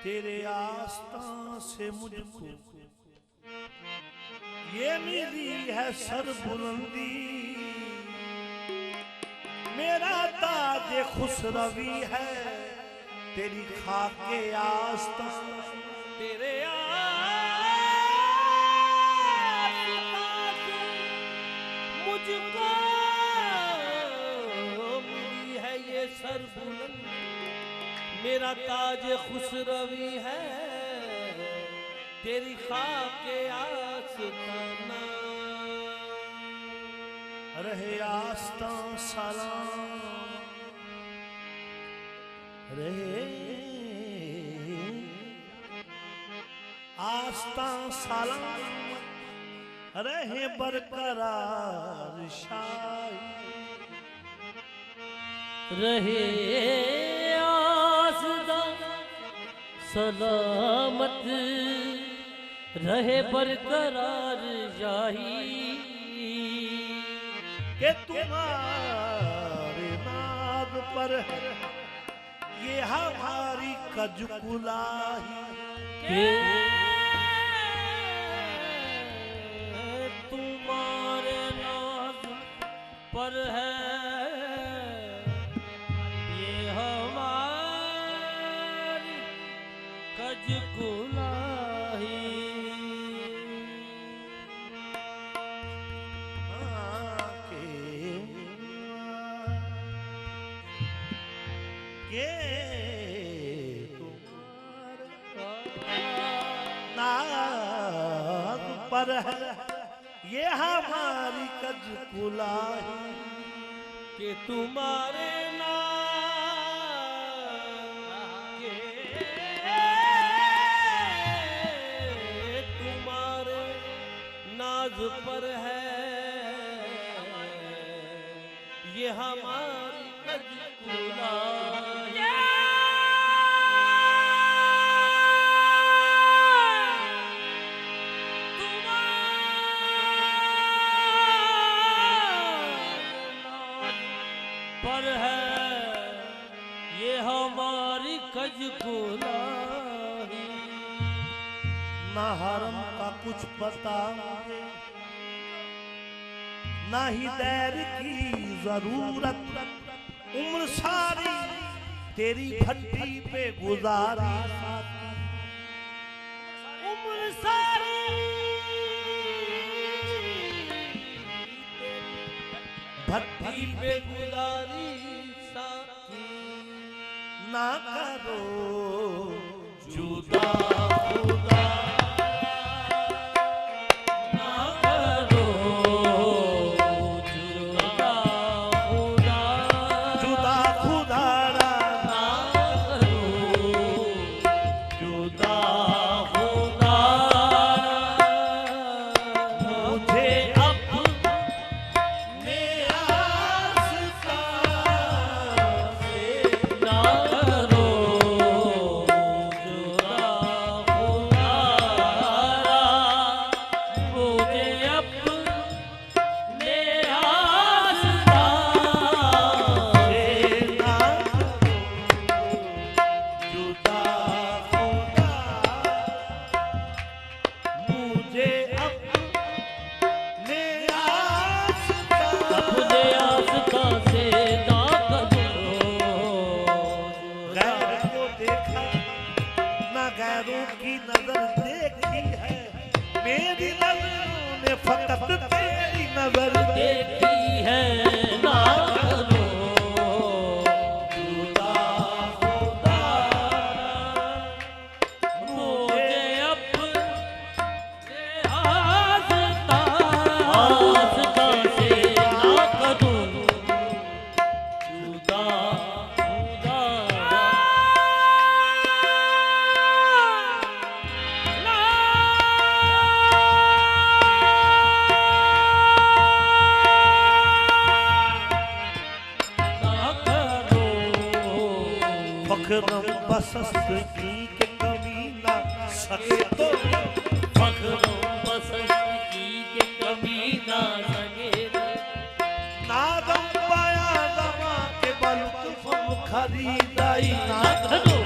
तेरे आस्था से मुझको ये मिली है सर बुलंदी, मेरा ताज खुसरवी है तेरी खाके आस्था, तेरे मुझको मिली है ये सर बुलंदी, मेरा ताज खुसरवी है तेरी खाके आस्ताना, रहे आस्ता सलाम, रहे आस्ता सलाम, रहे बरकरार शाही, रहे आस्ता सलामत, रहे बरकरार शाही, के तुम्हारे नाद पर ये हमारी कजकुलाही, तुम्हारे नाद पर है ये हमारी कजकुलाही, पर है ये हमारी कजकुलाही, के तुम्हारे नाम के तुम्हारे नाज पर है ये हमारी कजकुलाही, पर है ये हमारी कजकुलाही, ना हरम का कुछ पता ना ही दैर की जरूरत, उम्र सारी तेरी भट्टी पे गुजारी, उम्र सारी भट्टी पे गुजारी साथी, ना करो जुदा खुदा, ना करो जुदा खुदा, जुदा खुदा ना करो जुदा खुदा, मुझे ना करो जुदा खुदा, मुझे अपने आस्था से ना जुदा खुदा, मुझे अपने अपने आस्था से ना करो, गैर को देखा ना गैरों की नजर देखी है, मेरी नजरों ने फकत तेरी नजर देखी है ना करो जुदा खुदा, मुझे अपने आस्था से ना करो जुदा खुदा, फखरम बसस्त की के कमी ना सके तो, फखरों पसंद की के कभी ना सके, नादम पाया दमा के बल तुम खरीदाई ना ना करो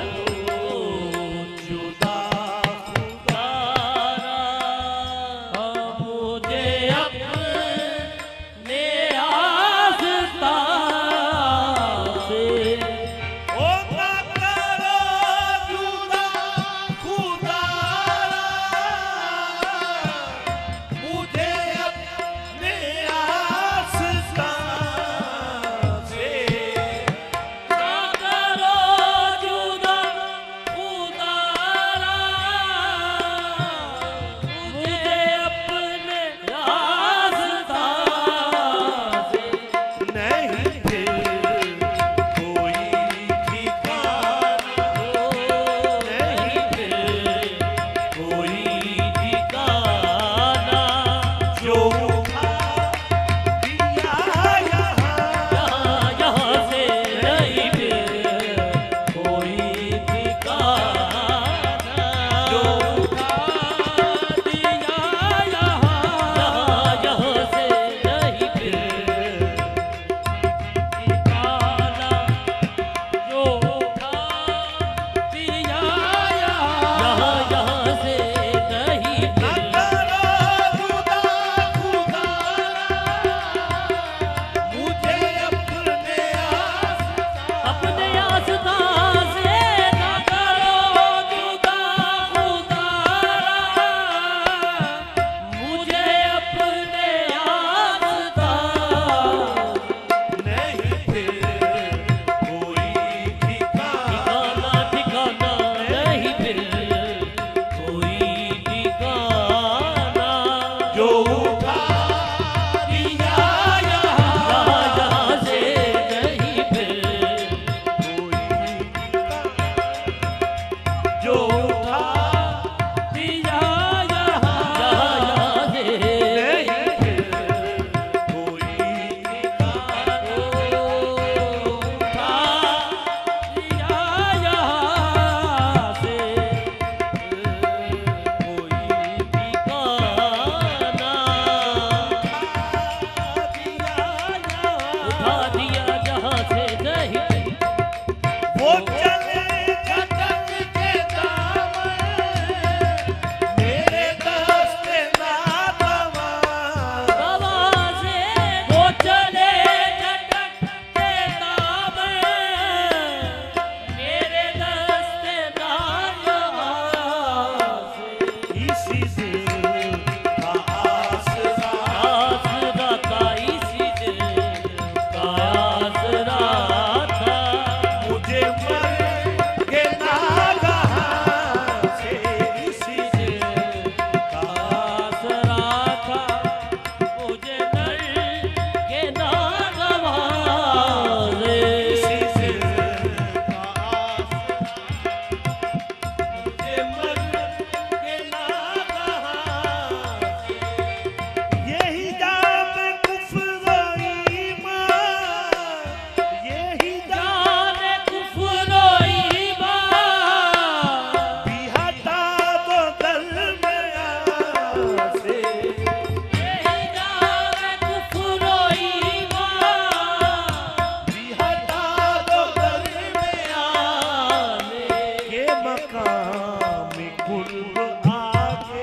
मकाम कुर्ब आगे,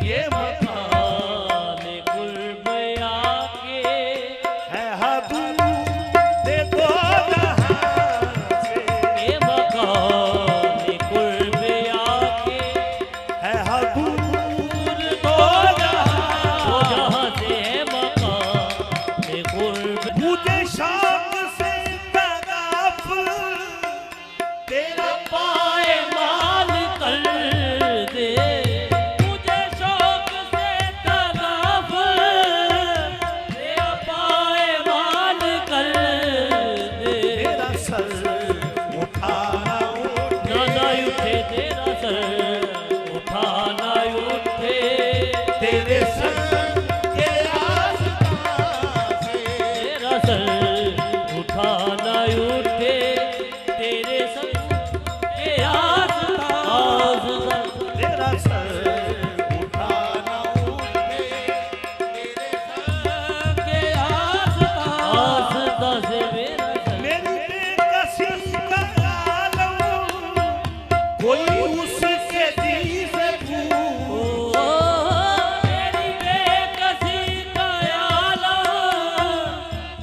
ये मकाम कुर्ब आके है हदूद दो जहां से, ये मकाम कुर्ब आके है हदूद दो जहां से है मकाम कुर्ब। मुझे शौक से तगाफुल तेरा पाए मान कर दे, मुझे शौक से तगाफुल तेरा पाए मान कर दे। तेरा सर उठाना ना ना उठे तेरा सर उठाना उठे, तेरे सर के आसमां से, तेरा सर उठाना उठे, तेरे सर के आसपास तेरा सर उठाना उठे, तेरे सर के आसपास से मेरा सर। मेरी बेकसी का आलम कोई उसके जी से पूछ, मेरी बेकसी का आलम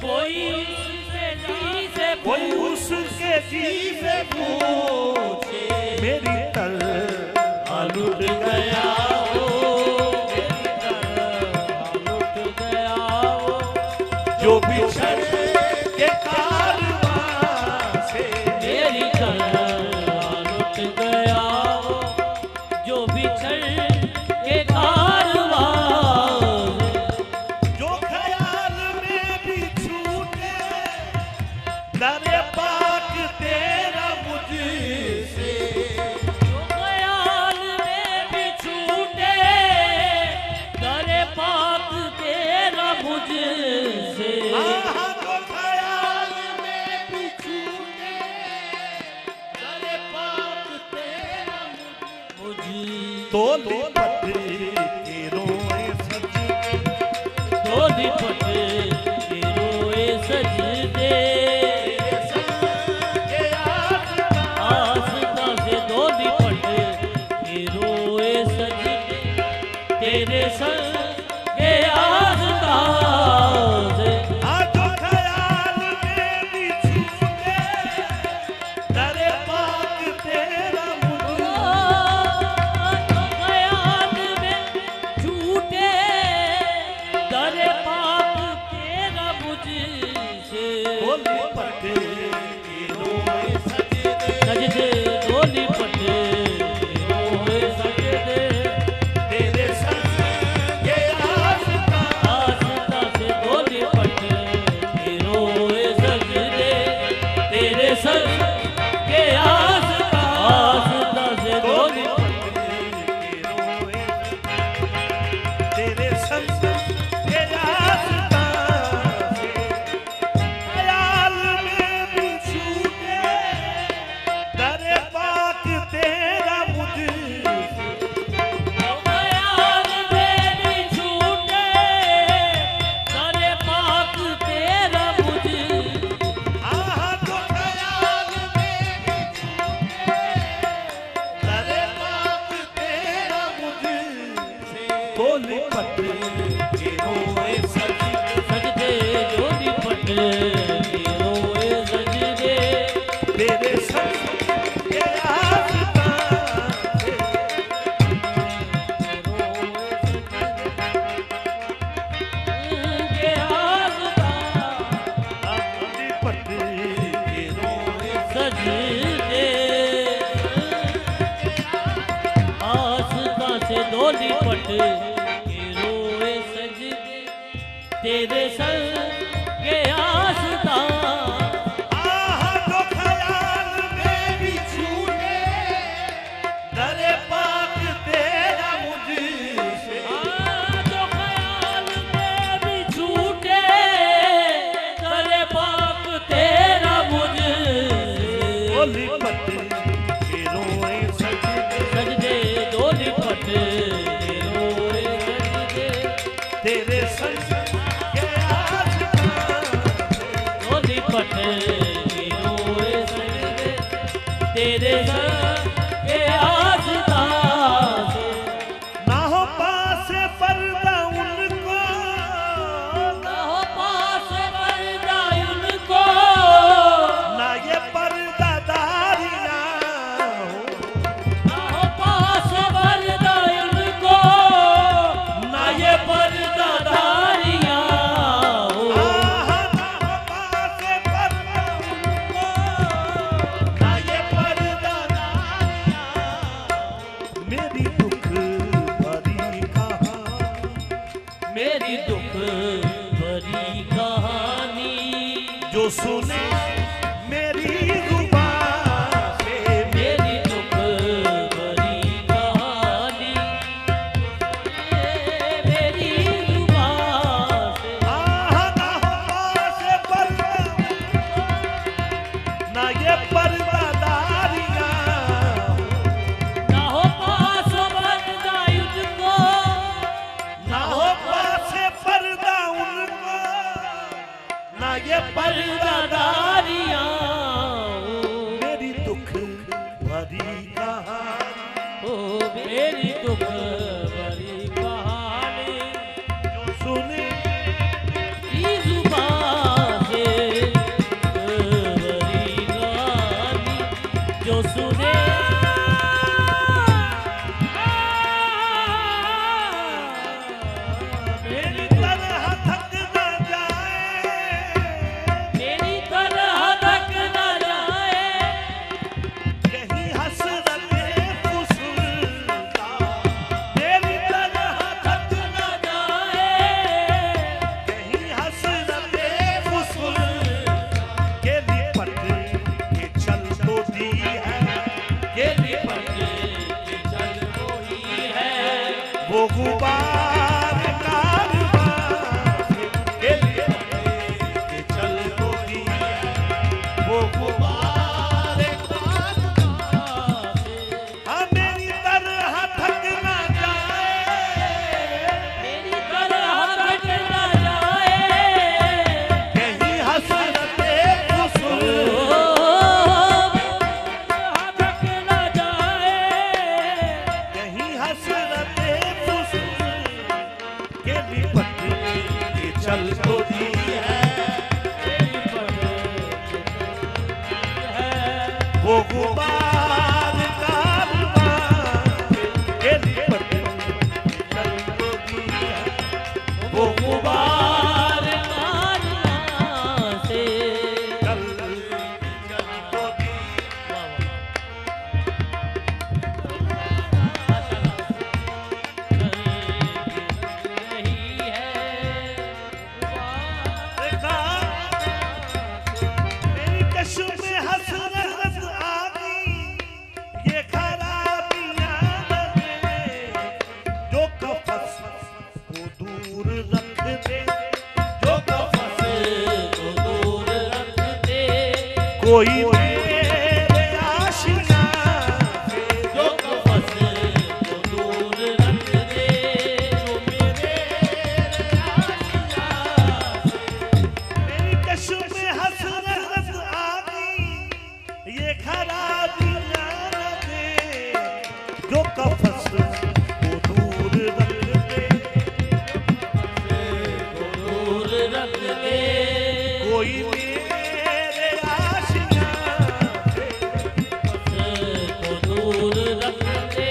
कोई उससे जी से कोई उसके जी से पूछे, मेरी तल लुट गया हो, मेरी तरह लुट गया हो, जो बिछड़ के कारवां से, मेरी तरह लुट गया हो, जो बिछड़ के कारवां, जो ख्याल में भी छूटे दरे पाक तेरा मुझसे, जो ख्याल में भी छूटे दरे पाक तेरा मुझसे। आहा जो ख्याल में भी छूटे दरे पाक तेरा मुझ तो लिपट के रोए सजदे, दो लिपट के रोए सजदे, तेरे सर के आसमां आस्था से दो लिपट के रोए सजदे, तेरे सर के आस्था से। जो ख्याल में भी छूटे दरे पाक तेरा मुझसे, तो ख्याल में झूठे दरे पाक तेरा मुझसे। तो लिपट के रोए सजदे, सजदे दो लिपट के रोए सजदे, तेरे सर के आसमां आस्था से दो लिपट के रोए सजदे, तेरे सर के आस्था से दो लिपट के रोए तेरे सर के आसमां से, ख्याल में भी छूटे दरे पाक तेरा मुझसे, ख्याल में भी छूटे दरे पाक तेरा मुझसे। आहा जो ख्याल में भी छूटे दरे पाक तेरा मुझसे, तो लिपट के रोए सजदे, सजदे जो लिपट के रोए सजदे, तेरे सर के आसमां से, के आस्था लिपट के रोए सजदे, आस्था से दो लिपट के रोए सजदे, तेरे सर के आस्था। आहा जो ख्याल में भी छूटे दरे पाक तेरा मुझसे, जो ख्याल में भी छूटे दरे पाक तेरा मुझसे। ओ लिपट के रोए सजदे, सजदे दो लिपट के रोए सजदे, तेरे सर के आसमां दुख भरी कहानी जो सुने की जुबान से भरी कहानी जो सुने मेरी तरह थक न जाए, मेरी तरह थक न जाए कहीं हसरते फुसुलता। मेरी तरह थक न जाए कहीं हसरते फुसुल के लिपट के चल तो दी है, ये लिपट के चल रही है वो गुबार कारवां के लिपट के चल तो दी है, वो गुबार कारवां। हाँ मेरी तरह थक न जाए, मेरी तरह थक न जाए कहीं हसरते फुसुल थक न जाए कहीं हसरते फुसुल के लिपट के चल तो दी है, वो गुबार कारवां के लिपट के चल तो दी है, वो गुबार कारवां से चल तो दी रही है देखा। मेरी कश्म में हसरत आ गई, ये खराबियां लगे जो कफस को दूर रख दे, जो कफस को दूर रख दे कोई मेरे आशिना से जो कफस को दूर रख दे मेरी कश्म में हसरत आ गई, ये खराबियां लगे जो कफस को दूर रख दे, दूर रख दे कोई मेरे आशिना से को दूर रख दे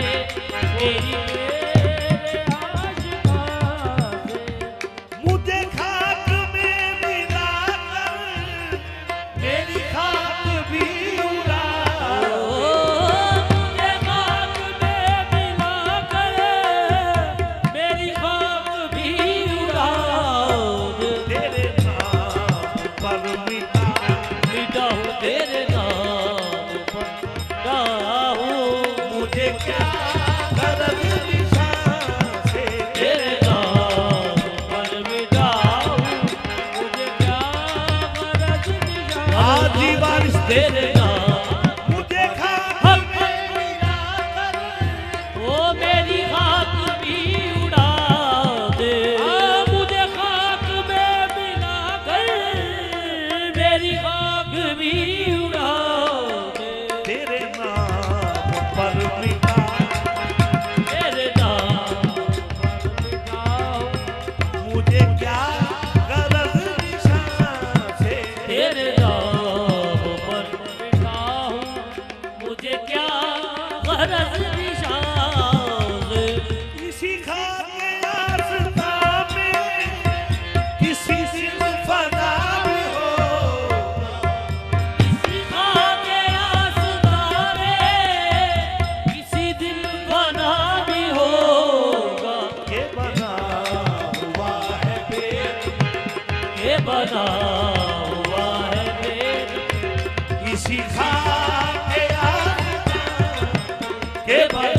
मेरी मेरे आशिका से मुझे खाक में मिला कर मेरी खाक भी उड़ा, मुझे खाक में मिला कर मेरी खाक भी उड़ा दे तेरे नाम पर मिटा मिटा हूँ तेरे नाम पर गाऊँ मुझे क्या गरज निशान से, तेरे नाम पर मिटा हूँ मुझे क्या गरज निशान आजी बारिश तेरे नाम मुझे खाक में मिला कर ओ मेरी खाक भी उड़ा दे मुझे खाक में मिला कर मेरी खाक भी उड़ा दे तेरे नाम पर मिटा तेरे नाम पर मिटाऊं मुझे क्या गरज निशान से, तेरे नाम पर मिटाऊं मुझे क्या गरज निशान किसी खाके आस्था में किसी दिन फना भी हो, किसी खाके आसमाने किसी दिन बना भी होगा ये बना हुआ है पेट, ये बना हुआ है पेट किसी खाके आस्था के बना